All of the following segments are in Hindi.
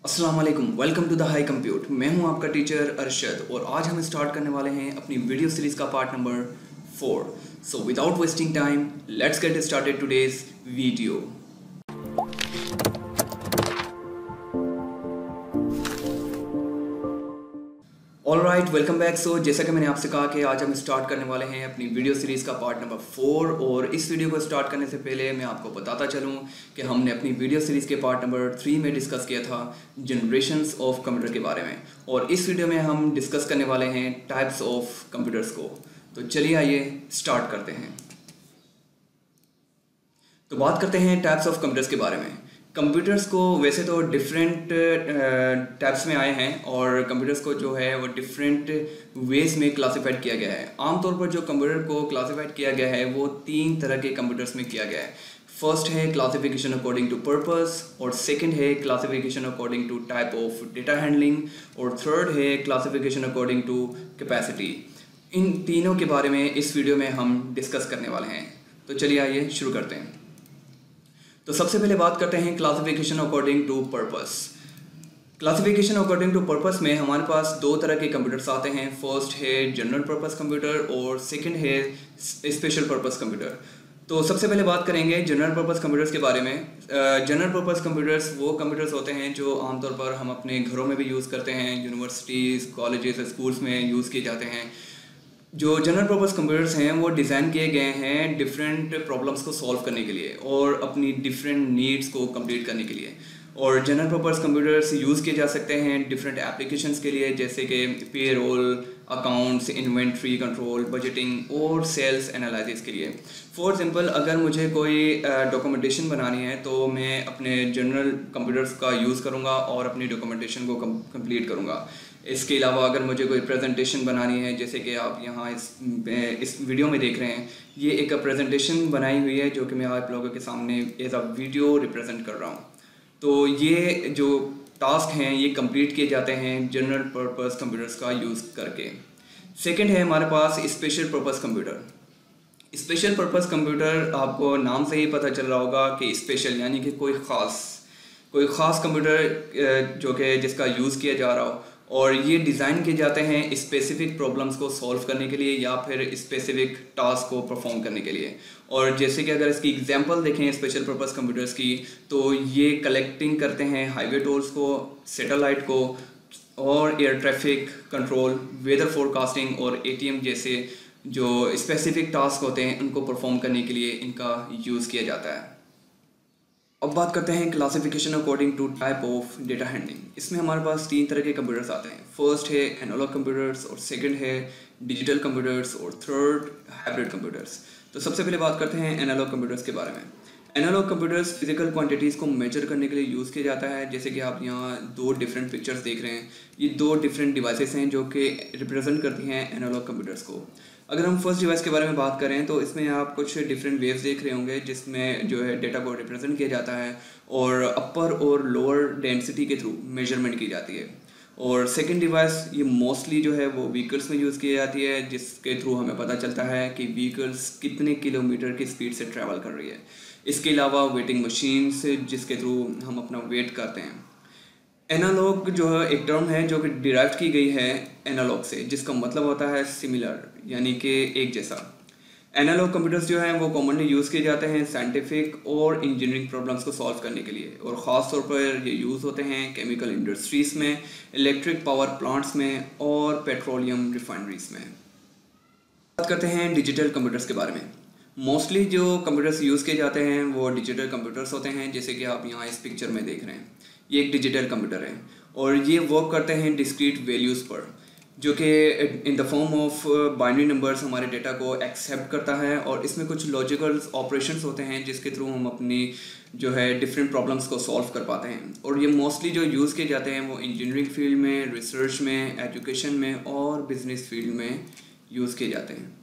अस्सलाम वालेकुम, welcome to the hi compute. मैं हूं आपका टीचर अरशद और आज हम स्टार्ट करने वाले हैं अपनी वीडियो सीरीज का part number 4। So without wasting time let's get started today's video. Alright, welcome back. So जैसा कि मैंने आपसे कहा कि आज हम स्टार्ट करने वाले हैं अपनी वीडियो सीरीज़ का पार्ट नंबर 4 और इस वीडियो को स्टार्ट करने से पहले मैं आपको बताता चलूं कि हमने अपनी वीडियो सीरीज़ के पार्ट नंबर 3 में डिस्कस किया था जनरेशन्स ऑफ कंप्यूटर के बारे में, और इस वीडियो में हम डिस्कस करने वाले हैं टाइप्स ऑफ कंप्यूटर्स को। तो चलिए आइए स्टार्ट करते हैं। तो बात करते हैं टाइप्स ऑफ कंप्यूटर्स के बारे में। कंप्यूटर्स को वैसे तो डिफरेंट टाइप्स में आए हैं और कंप्यूटर्स को जो है वो डिफरेंट वेज में क्लासिफाइड किया गया है। आमतौर पर जो कंप्यूटर को क्लासिफाइड किया गया है वो 3 तरह के कंप्यूटर्स में किया गया है। फर्स्ट है क्लासिफिकेशन अकॉर्डिंग टू पर्पस, और सेकंड है classification according to type of data handling, और थर्ड है क्लासिफिकेशन अकॉर्डिंग टू कैपेसिटी। इन तीनों के बारे में इस वीडियो में हम डिस्कस करने वाले हैं। तो चलिए आइए शुरू करते हैं। तो सबसे पहले बात करते हैं classification according to purpose. Classification according to purpose में हमारे पास 2 तरह के कंप्यूटर्स आते हैं। फर्स्ट है जनरल पर्पस कंप्यूटर और सेकंड है स्पेशल पर्पस कंप्यूटर। तो सबसे पहले बात करेंगे जनरल पर्पस कंप्यूटर्स के बारे में। जनरल पर्पस कंप्यूटर्स वो कंप्यूटर्स होते हैं जो आमतौर पर हम अपने घरों में भी यूज़ करते हैं, यूनिवर्सिटीज़, कॉलेजेस, स्कूल्स में यूज़ किए जाते हैं। जो जनरल पर्पस कंप्यूटर्स हैं वो डिज़ाइन किए गए हैं डिफरेंट प्रॉब्लम्स को सॉल्व करने के लिए और अपनी डिफरेंट नीड्स को कंप्लीट करने के लिए। और जनरल पर्पस कंप्यूटर्स यूज़ किए जा सकते हैं डिफरेंट एप्लीकेशंस के लिए, जैसे कि payroll, accounts, inventory control, budgeting और सेल्स एनालिसिस के लिए। फॉर एग्जांपल, अगर मुझे कोई डॉक्यूमेंटेशन बनानी है तो मैं अपने जनरल कंप्यूटर्स का यूज़ करूँगा और अपनी डॉक्यूमेंटेशन को कंप्लीट करूँगा। इसके अलावा अगर मुझे कोई प्रेजेंटेशन बनानी है, जैसे कि आप यहाँ इस वीडियो में देख रहे हैं, ये एक प्रेजेंटेशन बनाई हुई है जो कि मैं आप लोगों के सामने एज अ वीडियो रिप्रेजेंट कर रहा हूँ। तो ये जो टास्क हैं ये कंप्लीट किए जाते हैं जनरल पर्पस कंप्यूटर्स का यूज़ करके। सेकंड है हमारे पास special purpose computer. Special purpose computer, आपको नाम से ही पता चल रहा होगा कि स्पेशल यानी कि कोई ख़ास कंप्यूटर जो कि जिसका यूज़ किया जा रहा हो, और ये डिज़ाइन किए जाते हैं स्पेसिफिक प्रॉब्लम्स को सॉल्व करने के लिए या फिर स्पेसिफिक टास्क को परफॉर्म करने के लिए। और जैसे कि अगर इसकी एग्जांपल देखें स्पेशल पर्पस कंप्यूटर्स की, तो ये कलेक्टिंग करते हैं हाईवे टोल्स को, सैटेलाइट को, और air traffic control, weather forecasting और एटीएम जैसे जो स्पेसिफिक टास्क होते हैं उनको परफॉर्म करने के लिए इनका यूज़ किया जाता है। अब बात करते हैं classification according to type of data handling. इसमें हमारे पास 3 तरह के कंप्यूटर्स आते हैं। फर्स्ट है एनालॉग कंप्यूटर्स, और सेकंड है डिजिटल कंप्यूटर्स, और थर्ड हाइब्रिड कंप्यूटर्स। तो सबसे पहले बात करते हैं एनालॉग कंप्यूटर्स के बारे में। एनालॉग कंप्यूटर्स फिजिकल क्वांटिटीज़ को मेजर करने के लिए यूज़ किया जाता है। जैसे कि आप यहाँ 2 डिफरेंट पिक्चर्स देख रहे हैं, ये 2 डिफरेंट डिवाइसेस हैं जो कि रिप्रेजेंट करती हैं एनालॉग कंप्यूटर्स को। अगर हम फर्स्ट डिवाइस के बारे में बात करें तो इसमें आप कुछ डिफरेंट वेव्स देख रहे होंगे जिसमें जो है डेटा को रिप्रेजेंट किया जाता है और अपर और लोअर डेंसिटी के थ्रू मेजरमेंट की जाती है। और सेकंड डिवाइस ये मोस्टली जो है वो व्हीकल्स में यूज़ की जाती है, जिसके थ्रू हमें पता चलता है कि व्हीकल्स कितने किलोमीटर की स्पीड से ट्रैवल कर रही है। इसके अलावा वेटिंग मशीन्स जिसके थ्रू हम अपना वेट करते हैं। एनालॉग जो है एक टर्म है जो कि डिराइव की गई है एनालॉग से, जिसका मतलब होता है सिमिलर, यानी कि एक जैसा। एनालॉग कंप्यूटर्स जो हैं वो कॉमनली यूज़ किए जाते हैं साइंटिफिक और इंजीनियरिंग प्रॉब्लम्स को सॉल्व करने के लिए, और ख़ास तौर पर ये यूज़ होते हैं केमिकल इंडस्ट्रीज़ में, इलेक्ट्रिक पावर प्लांट्स में और पेट्रोलियम रिफाइनरीज में। बात करते हैं डिजिटल कंप्यूटर्स के बारे में। मोस्टली जो कंप्यूटर्स यूज़ किए जाते हैं वो डिजिटल कंप्यूटर्स होते हैं, जैसे कि आप यहाँ इस पिक्चर में देख रहे हैं। ये एक डिजिटल कंप्यूटर है और ये वर्क करते हैं डिस्क्रीट वैल्यूज़ पर, जो कि in the form of binary numbers हमारे डेटा को एक्सेप्ट करता है, और इसमें कुछ लॉजिकल ऑपरेशंस होते हैं जिसके थ्रू हम अपनी जो है डिफरेंट प्रॉब्लम्स को सॉल्व कर पाते हैं। और ये मोस्टली जो यूज़ किए जाते हैं वो इंजीनियरिंग फील्ड में, रिसर्च में, एजुकेशन में और बिजनेस फील्ड में यूज़ किए जाते हैं।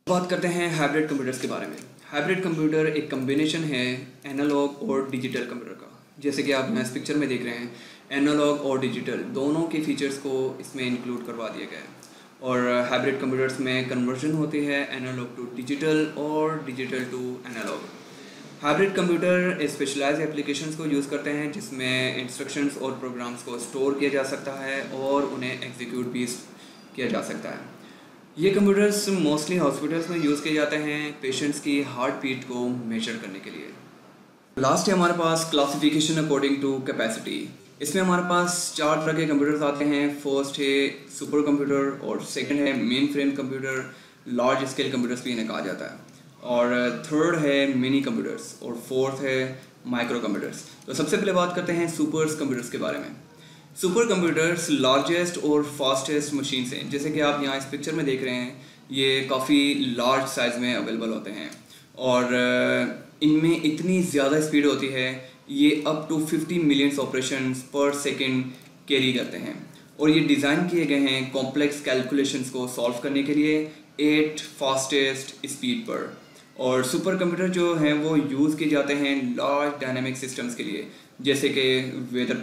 बात करते हैं हाइब्रिड कंप्यूटर्स के बारे में। हाइब्रिड कंप्यूटर एक कम्बिनेशन है एनालॉग और डिजिटल कंप्यूटर का। जैसे कि आप यहाँ इस पिक्चर में देख रहे हैं, एनालॉग और डिजिटल दोनों के फीचर्स को इसमें इंक्लूड करवा दिया गया है। और हाइब्रिड कंप्यूटर्स में कन्वर्जन होती है एनालॉग टू डिजिटल और digital to analog. Hybrid computer specialized applications को यूज़ करते हैं जिसमें इंस्ट्रक्शंस और प्रोग्राम्स को स्टोर किया जा सकता है और उन्हें एग्जीक्यूट भी किया जा सकता है। ये कंप्यूटर्स मोस्टली हॉस्पिटल्स में यूज़ किए जाते हैं पेशेंट्स की हार्ट बीट को मेजर करने के लिए। लास्ट है हमारे पास क्लासिफिकेशन अकॉर्डिंग टू कैपेसिटी। इसमें हमारे पास 4 तरह के कंप्यूटर्स आते हैं। फर्स्ट है सुपर कंप्यूटर और सेकंड है main frame computer, large scale computers भी इन्हें कहा जाता है, और थर्ड है मिनी कंप्यूटर्स और फोर्थ है माइक्रो कंप्यूटर्स। तो सबसे पहले बात करते हैं सुपर कंप्यूटर्स के बारे में। सुपर कंप्यूटर्स लार्जेस्ट और फास्टेस्ट मशीन्स हैं, जैसे कि आप यहाँ इस पिक्चर में देख रहे हैं, ये काफ़ी लार्ज साइज़ में अवेलेबल होते हैं और इनमें इतनी ज़्यादा स्पीड होती है, ये अप टू 50 मिलियन ऑपरेशंस पर सेकेंड कैरी करते हैं और ये डिज़ाइन किए गए हैं कॉम्प्लेक्स कैलकुलेशंस को सॉल्व करने के लिए 8 फास्टेस्ट स्पीड पर। और सुपर कंप्यूटर जो हैं वो यूज़ किए जाते हैं लार्ज डायनेमिक सिस्टम्स के लिए, जैसे कि वेदर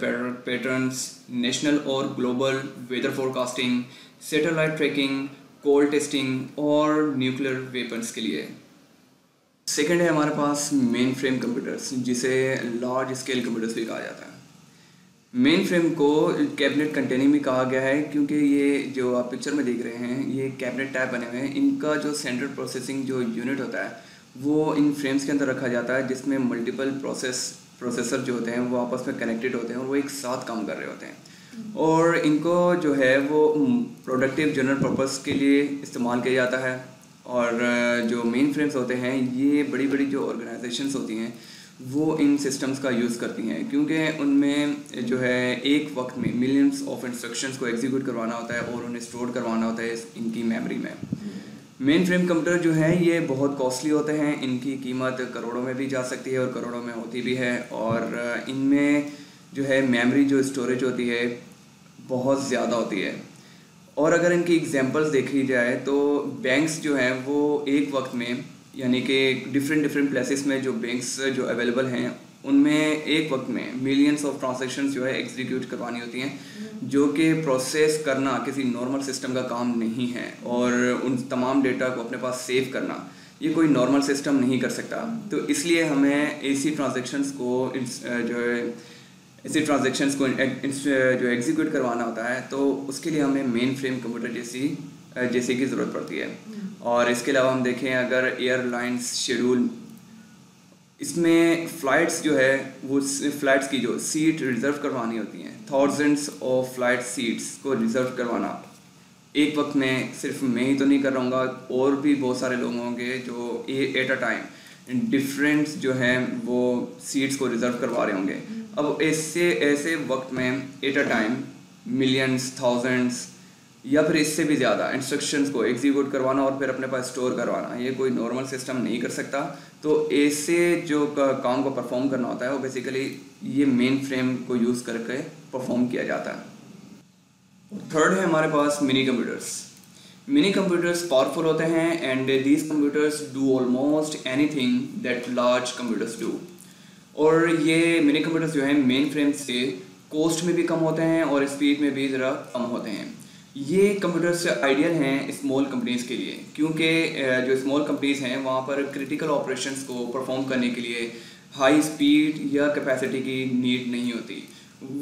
पैटर्न्स, नेशनल और global weather forecasting, satellite tracking, cold testing और न्यूक्लियर वेपन्स के लिए। सेकंड है हमारे पास मेन फ्रेम कंप्यूटर्स, जिसे लार्ज स्केल कंप्यूटर्स भी कहा जाता है। मेन फ्रेम को कैबिनेट कंटेनिंग भी कहा गया है क्योंकि ये जो आप पिक्चर में देख रहे हैं ये कैबिनेट टाइप बने हुए हैं। इनका जो सेंट्रल प्रोसेसिंग जो यूनिट होता है वो इन फ्रेम्स के अंदर रखा जाता है, जिसमें मल्टीपल प्रोसेसर जो होते हैं वो आपस में कनेक्टेड होते हैं और वो एक साथ काम कर रहे होते हैं और इनको जो है वो प्रोडक्टिव जनरल पर्पस के लिए इस्तेमाल किया जाता है। और जो मेन फ्रेम्स होते हैं ये बड़ी बड़ी जो ऑर्गेनाइजेशंस होती हैं वो इन सिस्टम्स का यूज़ करती हैं क्योंकि उनमें जो है एक वक्त में मिलियंस ऑफ इंस्ट्रक्शंस को एग्जीक्यूट करवाना होता है और उन्हें स्टोर करवाना होता है इनकी मेमोरी में। मेन फ्रेम कंप्यूटर जो है ये बहुत कॉस्टली होते हैं, इनकी कीमत करोड़ों में भी जा सकती है और करोड़ों में होती भी है और इनमें जो है मेमोरी जो स्टोरेज होती है बहुत ज़्यादा होती है। और अगर इनकी एग्जांपल्स देखी जाए तो बैंक्स जो हैं वो एक वक्त में, यानी कि डिफरेंट प्लेसेस में जो बैंक्स जो अवेलेबल हैं उनमें एक वक्त में मिलियंस ऑफ ट्रांजैक्शंस जो है एग्जीक्यूट करवानी होती हैं, जो कि प्रोसेस करना किसी नॉर्मल सिस्टम का काम नहीं है और उन तमाम डेटा को अपने पास सेव करना ये कोई नॉर्मल सिस्टम नहीं कर सकता। तो इसलिए हमें ऐसी ट्रांजैक्शंस को जो एग्जीक्यूट करवाना होता है तो उसके लिए हमें मेन फ्रेम कंप्यूटर जैसे की ज़रूरत पड़ती है। और इसके अलावा हम देखें अगर एयरलाइंस शेड्यूल, इसमें फ़्लाइट्स जो है वो फ़्लाइट्स की जो सीट रिज़र्व करवानी होती हैं, थाउजेंड्स ऑफ फ्लाइट सीट्स को रिज़र्व करवाना एक वक्त में सिर्फ मैं ही तो नहीं कर रहा हूँ, और भी बहुत सारे लोग होंगे जो एट अ टाइम डिफरेंट जो हैं वो सीट्स को रिज़र्व करवा रहे होंगे। अब ऐसे वक्त में at a time millions, thousands या फिर इससे भी ज़्यादा इंस्ट्रक्शंस को एग्जीक्यूट करवाना और फिर अपने पास स्टोर करवाना ये कोई नॉर्मल सिस्टम नहीं कर सकता। तो ऐसे जो काम को परफॉर्म करना होता है वो बेसिकली ये मेन फ्रेम को यूज़ करके परफॉर्म किया जाता है। थर्ड है हमारे पास mini computers. Mini computers powerful होते हैं and these computers do almost anything that large computers do. और ये मिनी कंप्यूटर्स जो हैं मेन फ्रेम से कॉस्ट में भी कम होते हैं और स्पीड में भी ज़रा कम होते हैं। ये कंप्यूटर्स आइडियल हैं स्मॉल कंपनीज़ के लिए क्योंकि जो स्मॉल कंपनीज़ हैं वहाँ पर क्रिटिकल ऑपरेशंस को परफॉर्म करने के लिए हाई स्पीड या कैपेसिटी की नीड नहीं होती।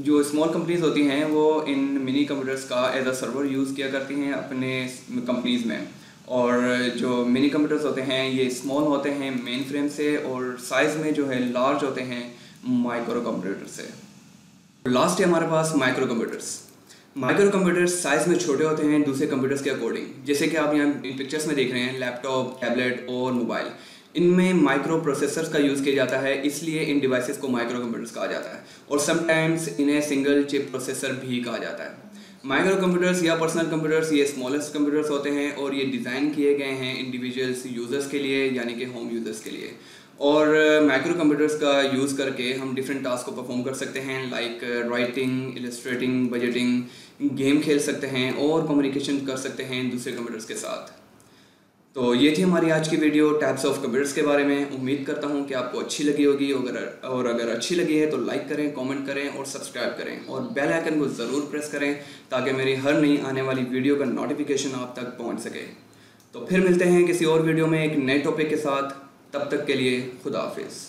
जो स्मॉल कंपनीज़ होती हैं वो इन मिनी कंप्यूटर्स का एज अ सर्वर यूज़ किया करती हैं अपने कंपनीज़ में, और जो मिनी कंप्यूटर्स होते हैं ये स्मॉल होते हैं मेन फ्रेम से और साइज़ में जो है लार्ज होते हैं माइक्रो कंप्यूटर से। लास्ट है हमारे पास micro computers. Micro computers size में छोटे होते हैं दूसरे कंप्यूटर्स के अकॉर्डिंग, जैसे कि आप यहाँ इन पिक्चर्स में देख रहे हैं लैपटॉप, टैबलेट और मोबाइल, इनमें माइक्रो प्रोसेसर्स का यूज़ किया जाता है, इसलिए इन डिवाइसेस को माइक्रो कंप्यूटर्स कहा जाता है और समटाइम्स इन्हें सिंगल चिप प्रोसेसर भी कहा जाता है। माइक्रो कंप्यूटर्स या पर्सनल कंप्यूटर्स ये स्मॉलेस्ट कंप्यूटर्स होते हैं और ये डिज़ाइन किए गए हैं इंडिविजुअल्स यूज़र्स के लिए, यानी कि होम यूज़र्स के लिए। और माइक्रो कंप्यूटर्स का यूज़ करके हम डिफरेंट टास्क को परफॉर्म कर सकते हैं, like writing, illustrating, budgeting, game खेल सकते हैं और कम्युनिकेशन कर सकते हैं दूसरे कंप्यूटर्स के साथ। तो ये थी हमारी आज की वीडियो टाइप्स ऑफ कंप्यूटर्स के बारे में। उम्मीद करता हूँ कि आपको अच्छी लगी होगी, और अगर अच्छी लगी है तो लाइक करें, कमेंट करें और सब्सक्राइब करें और बेल आइकन को ज़रूर प्रेस करें ताकि मेरी हर नई आने वाली वीडियो का नोटिफिकेशन आप तक पहुँच सके। तो फिर मिलते हैं किसी और वीडियो में एक नए टॉपिक के साथ, तब तक के लिए खुदा हाफिज़।